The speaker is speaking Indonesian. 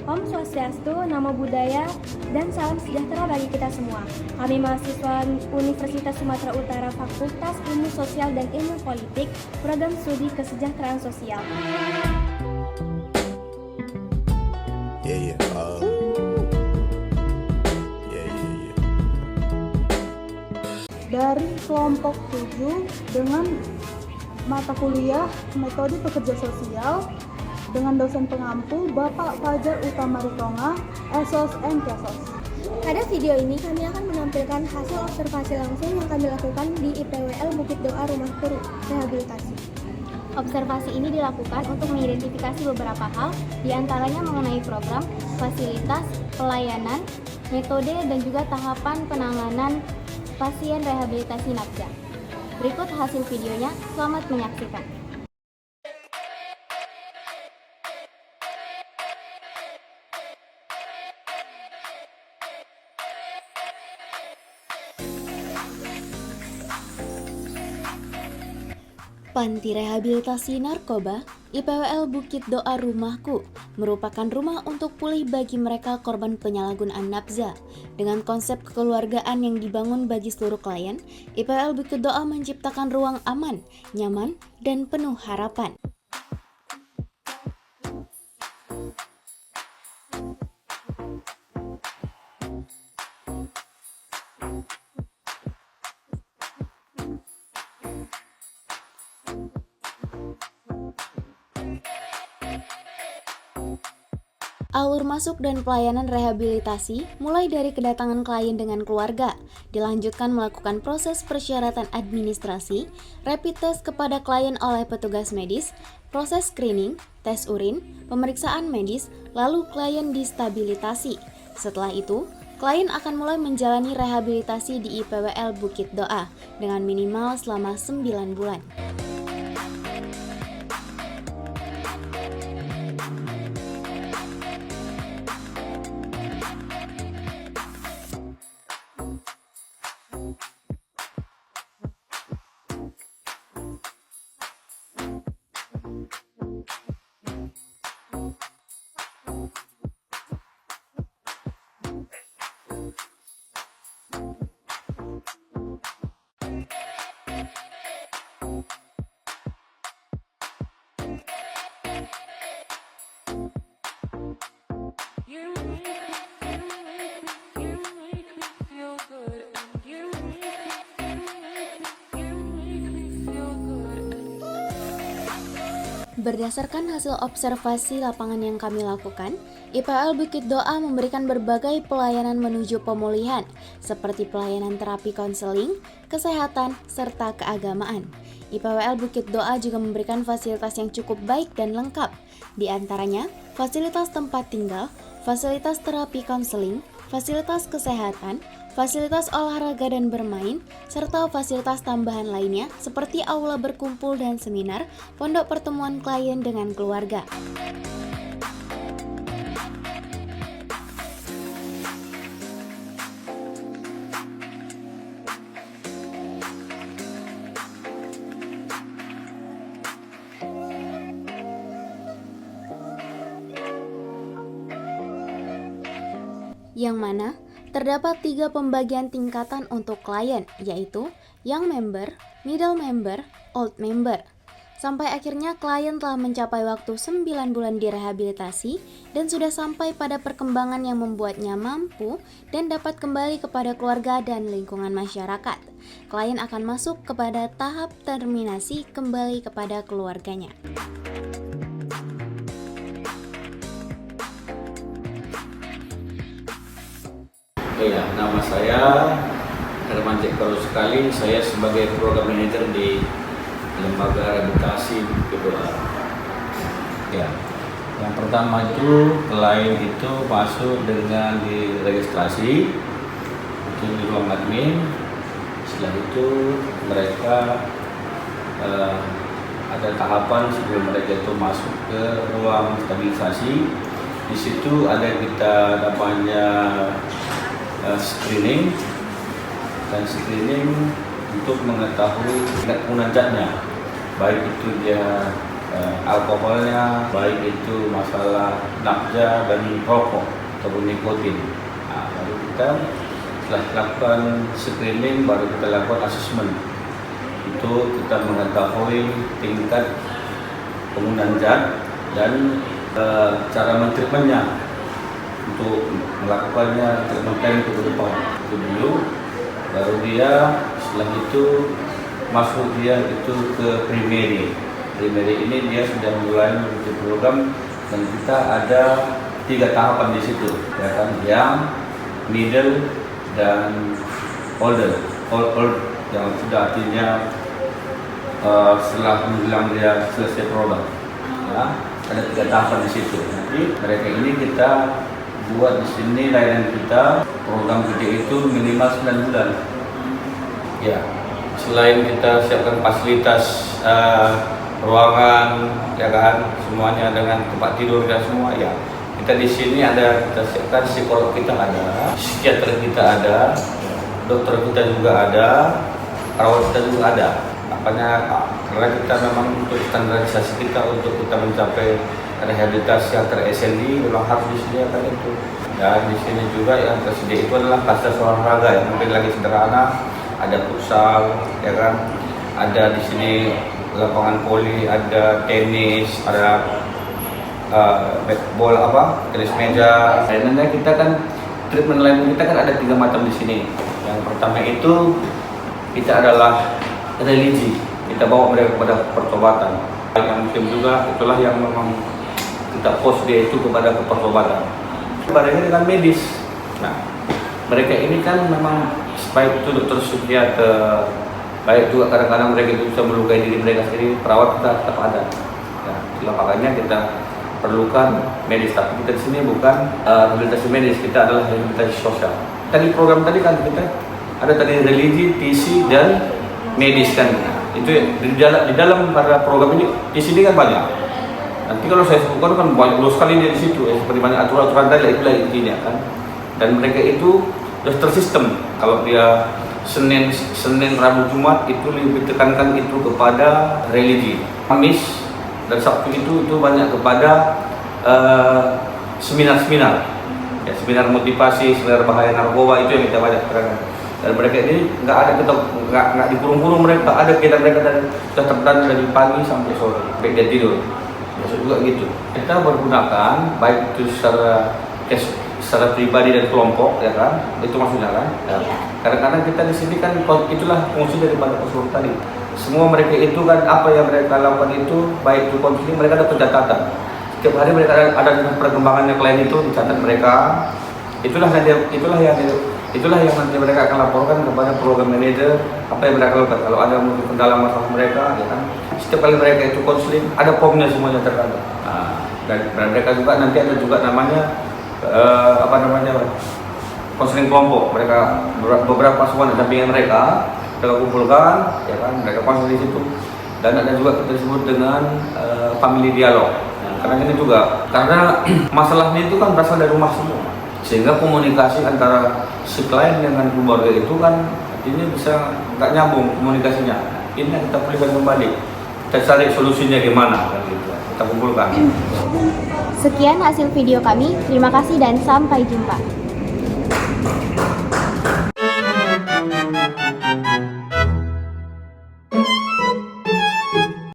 Om Swastiastu, Namo Buddhaya, dan salam sejahtera bagi kita semua. Kami mahasiswa Universitas Sumatera Utara Fakultas Ilmu Sosial dan Ilmu Politik, Program Studi Kesejahteraan Sosial. Dari kelompok 7 dengan mata kuliah metode pekerja sosial dengan dosen pengampu Bapak Fajar Utama Ritonga, Esos and Kesos. Pada video ini kami akan menampilkan hasil observasi langsung yang kami lakukan di IPWL Bukit Doa Rumahku Rehabilitasi. Observasi ini dilakukan untuk mengidentifikasi beberapa hal, diantaranya mengenai program, fasilitas, pelayanan, metode, dan juga tahapan penanganan pasien rehabilitasi Nabza. Berikut hasil videonya, selamat menyaksikan. Panti Rehabilitasi Narkoba IPWL Bukit Doa Rumahku merupakan rumah untuk pulih bagi mereka korban penyalahgunaan nafza. Dengan konsep kekeluargaan yang dibangun bagi seluruh klien, IPWL Bukit Doa menciptakan ruang aman, nyaman, dan penuh harapan. Alur masuk dan pelayanan rehabilitasi mulai dari kedatangan klien dengan keluarga, dilanjutkan melakukan proses persyaratan administrasi, rapid test kepada klien oleh petugas medis, proses screening, tes urin, pemeriksaan medis, lalu klien distabilitasi. Setelah itu, klien akan mulai menjalani rehabilitasi di IPWL Bukit Doa dengan minimal selama 9 bulan. Berdasarkan hasil observasi lapangan yang kami lakukan, IPWL Bukit Doa memberikan berbagai pelayanan menuju pemulihan, seperti pelayanan terapi konseling, kesehatan, serta keagamaan. IPWL Bukit Doa juga memberikan fasilitas yang cukup baik dan lengkap, di antaranya fasilitas tempat tinggal, fasilitas terapi konseling, fasilitas kesehatan, fasilitas olahraga dan bermain, serta fasilitas tambahan lainnya seperti aula berkumpul dan seminar, pondok pertemuan klien dengan keluarga. Yang mana terdapat 3 pembagian tingkatan untuk klien, yaitu Young Member, Middle Member, Old Member. Sampai akhirnya klien telah mencapai waktu 9 bulan direhabilitasi dan sudah sampai pada perkembangan yang membuatnya mampu dan dapat kembali kepada keluarga dan lingkungan masyarakat. Klien akan masuk kepada tahap terminasi kembali kepada keluarganya. Ya, nama saya Herman Cekro sekali. Saya sebagai program manager di Lembaga Rehabilitasi Bukit Doa. Ya, yang pertama itu klien itu masuk dengan diregistrasi itu di ruang admin. Setelah itu mereka ada tahapan sebelum mereka itu masuk ke ruang stabilisasi. Di situ ada kita namanya screening untuk mengetahui tingkat munajatnya, baik itu dia alkoholnya, baik itu masalah nafza dan rokok ataupun nikotin. Baru kita setelah lakukan screening, baru kita lakukan asesmen. Itu kita mengetahui tingkat penggunaan zat dan cara mentreatmentnya untuk melakukannya treatment plan ke depan. Itu dulu, baru dia setelah itu masuk dia itu ke primary. Primary ini dia sudah mulai mengikuti program dan kita ada 3 tahapan di situ, ya kan, yang middle dan older. Old yang sudah artinya setelah menjelang dia selesai program. Ya, ada 3 tahapan di situ. Nanti mereka ini kita buat di sini layanan kita, program kita itu minimal 9 bulan. Ya, selain kita siapkan fasilitas ruangan, ya kan, semuanya dengan tempat tidur dan semua, ya. Kita di sini ada, kita siapkan psikolog kita ada, psikiater kita ada, dokter kita juga ada, perawat kita juga ada. Karena kita memang untuk standarisasi kita untuk kita mencapai rehabilitasi yang ter-SND memang harus disediakan itu. Dan di sini juga yang tersedia itu adalah fasilitas olahraga yang mungkin lagi sederhana, ada futsal, ya kan, ada di sini lapangan voli, ada tenis, ada baseball, tenis meja. Lainnya kita kan treatment lain kita kan ada 3 macam di sini. Yang pertama itu kita adalah religi, kita bawa mereka kepada pertobatan. Yang muslim juga itulah yang memang kita post dia itu kepada pertobatan. Barengan dengan medis. Nah, mereka ini kan memang baik itu dokter psikiater, baik juga kadang-kadang mereka itu bisa melukai diri mereka sendiri, perawat kita tetap ada. Ya, itulah makanya kita perlukan medis. Tapi kita di sini bukan rehabilitasi medis, kita adalah rehabilitasi sosial. Tadi program tadi kan kita ada tadi religi, TC dan medis kan. Nah, itu di dalam pada program ini di sini kan banyak. Nanti kalau saya sebutkan kan banyak sekali di situ, seperti banyak aturan-aturan tadi, itulah intinya kan. Dan mereka itu sudah tersistem. Kalau dia Senin, Rabu, Jumat itu lebih ditekankan itu kepada religi. Kamis dan Sabtu itu banyak kepada seminar-seminar. Ya, seminar motivasi, seminar bahaya narkoba itu yang kita banyak tekankan. Dan mereka ini nggak dikurung-kurung, mereka ada kegiatan mereka dan sudah terdan dari pagi sampai sore, baik dia tidur. Maksud juga gitu. Kita bergunakan baik itu secara pribadi dan kelompok, ya kan? Itu maksudnya kan? Ya. Kadang-kadang kita di sini kan itulah fungsi daripada konselor tadi. Semua mereka itu kan apa yang mereka lakukan itu baik itu konseling, mereka ada pencatatan. Setiap hari mereka ada perkembangannya klien itu dicatat mereka. Itulah yang nanti mereka akan laporkan kepada program manager apa yang mereka lakukan. Kalau ada mungkin kendala masalah mereka, ya kan. Setiap kali mereka itu konseling, ada formnya semuanya terkandung. Dan mereka juga nanti ada juga namanya konseling kelompok. Mereka beberapa pasukan dampingan mereka kumpulkan, ya kan, mereka konseling di situ. Dan ada juga kita sebut dengan family dialog. Karena ini juga karena masalahnya itu kan berasal dari rumah semua, sehingga komunikasi antara si klien dengan keluarga itu kan artinya bisa nggak nyambung komunikasinya. Ini yang kita pulihkan kembali, kita cari solusinya gimana kan gitu. Kita kumpulkan. Sekian hasil video kami. Terima kasih dan sampai jumpa.